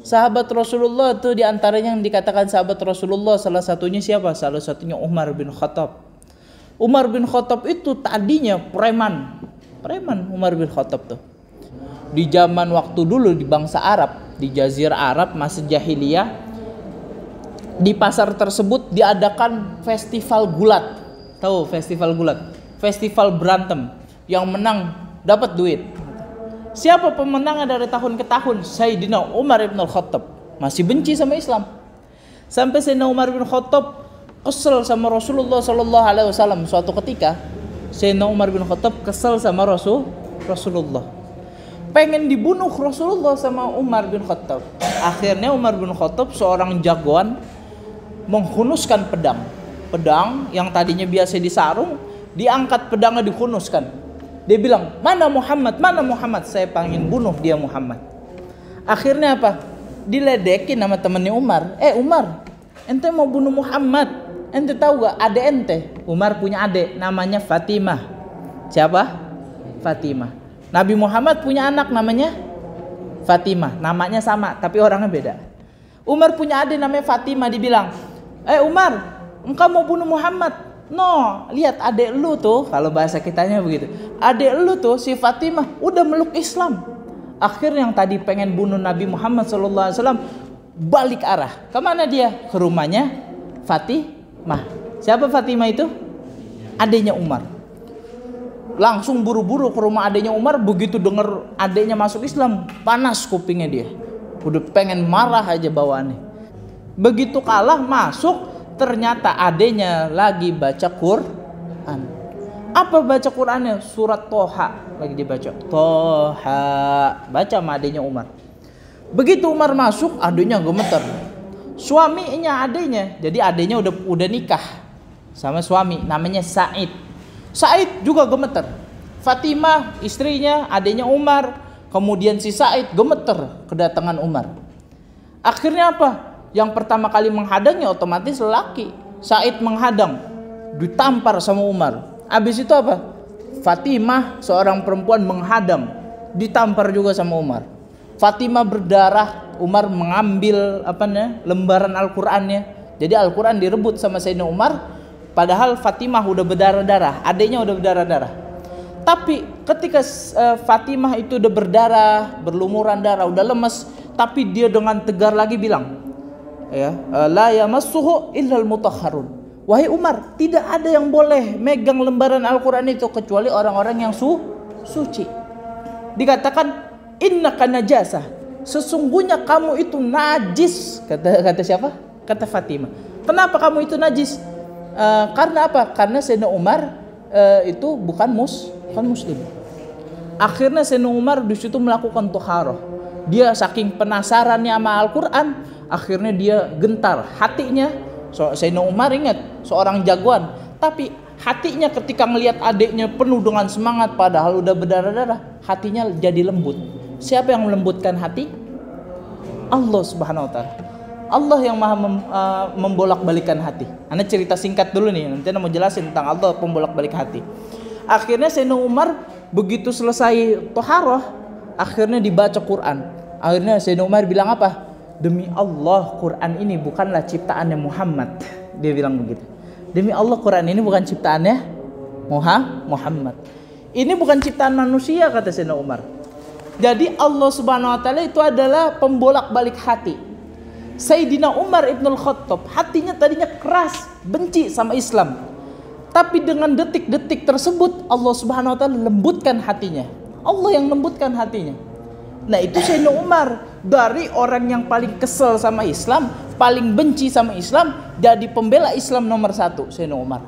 Sahabat Rasulullah itu diantaranya yang dikatakan sahabat Rasulullah, salah satunya siapa? Salah satunya Umar bin Khattab. Umar bin Khattab itu tadinya preman Umar bin Khattab tuh. Di zaman waktu dulu di bangsa Arab, di Jazirah Arab masa jahiliyah, di pasar tersebut diadakan festival gulat. Tahu festival gulat? Festival berantem. Yang menang dapat duit. Siapa pemenangnya dari tahun ke tahun? Sayyidina Umar bin Khattab. Masih benci sama Islam. Sampai Sayyidina Umar bin Khattab kesel sama Rasulullah sallallahu alaihi wasallam. Suatu ketika Sayyidina Umar bin Khattab kesel sama Rasulullah. Pengen dibunuh Rasulullah sama Umar bin Khattab. Akhirnya Umar bin Khattab seorang jagoan menghunuskan pedang. Pedang yang tadinya biasa disarung, diangkat pedangnya dihunuskan. Dia bilang, mana Muhammad? Mana Muhammad? Saya pengen bunuh dia Muhammad. Akhirnya apa? Diledekin sama temannya Umar. Umar, ente mau bunuh Muhammad. Ente tahu gak adek ente? Umar punya adek namanya Fatimah. Siapa? Fatimah. Nabi Muhammad punya anak namanya Fatimah. Namanya sama tapi orangnya beda. Umar punya adek namanya Fatimah. Dibilang, Umar, engkau mau bunuh Muhammad? No, lihat adek lu tuh, kalau bahasa kitanya begitu. Adek lu tuh si Fatimah udah meluk Islam. Akhirnya yang tadi pengen bunuh Nabi Muhammad SAW balik arah. Kemana dia? Ke rumahnya Fatimah. Siapa Fatimah itu? Adeknya Umar. Langsung buru-buru ke rumah adeknya Umar. Begitu dengar adeknya masuk Islam, panas kupingnya dia. Udah pengen marah aja bawaannya. Begitu kalah masuk, ternyata adenya lagi baca Quran. Apa baca Qurannya? Surat Toha lagi dibaca. Toha. Baca sama adenya Umar. Begitu Umar masuk, adenya gemeter. Suaminya adenya, jadi adenya udah nikah sama suami, namanya Said. Said juga gemeter. Fatimah istrinya, adenya Umar, kemudian si Said gemeter kedatangan Umar. Akhirnya apa? Yang pertama kali menghadangnya otomatis lelaki. Said menghadang, ditampar sama Umar. Habis itu apa? Fatimah seorang perempuan menghadang, ditampar juga sama Umar. Fatimah berdarah, Umar mengambil lembaran Al-Qur'annya. Jadi Al-Qur'an direbut sama Sayyidina Umar, padahal Fatimah udah berdarah-darah, adiknya udah berdarah-darah. Tapi ketika Fatimah itu udah berdarah, berlumuran darah, udah lemes, tapi dia dengan tegar lagi bilang, la yamassuhu illal mutahharun. Wahai Umar, tidak ada yang boleh megang lembaran Al-Qur'an itu kecuali orang-orang yang suci. Dikatakan innaka najasah. Sesungguhnya kamu itu najis. Kata siapa? Kata Fatimah. Kenapa kamu itu najis? Karena apa? Karena Sayyidina Umar itu bukan muslim. Akhirnya Sayyidina Umar di situ melakukan toharoh. Dia saking penasarannya sama Al-Qur'an, akhirnya dia gentar hatinya. Sayyidina Umar ingat seorang jagoan, tapi hatinya ketika ngelihat adiknya penuh dengan semangat padahal udah berdarah-darah, hatinya jadi lembut. Siapa yang melembutkan hati? Allah Subhanahu wa taala. Allah yang maha membolak-balikan hati. Anda cerita singkat dulu nih, nanti Anda mau jelasin tentang Allah pembolak-balik hati. Akhirnya Sayyidina Umar begitu selesai toharoh, akhirnya dibaca Quran. Akhirnya Sayyidina Umar bilang apa? Demi Allah, Quran ini bukanlah ciptaannya Muhammad. Dia bilang begitu. Demi Allah, Quran ini bukan ciptaannya Muhammad. Ini bukan ciptaan manusia, kata Sayyidina Umar. Jadi Allah Subhanahu wa taala itu adalah pembolak-balik hati. Sayyidina Umar Ibnul Khattab hatinya tadinya keras, benci sama Islam. Tapi dengan detik-detik tersebut Allah Subhanahu wa taala lembutkan hatinya. Allah yang lembutkan hatinya. Nah, itu Sayyidina Umar, dari orang yang paling kesel sama Islam, paling benci sama Islam, jadi pembela Islam nomor 1 Sayyidina Umar.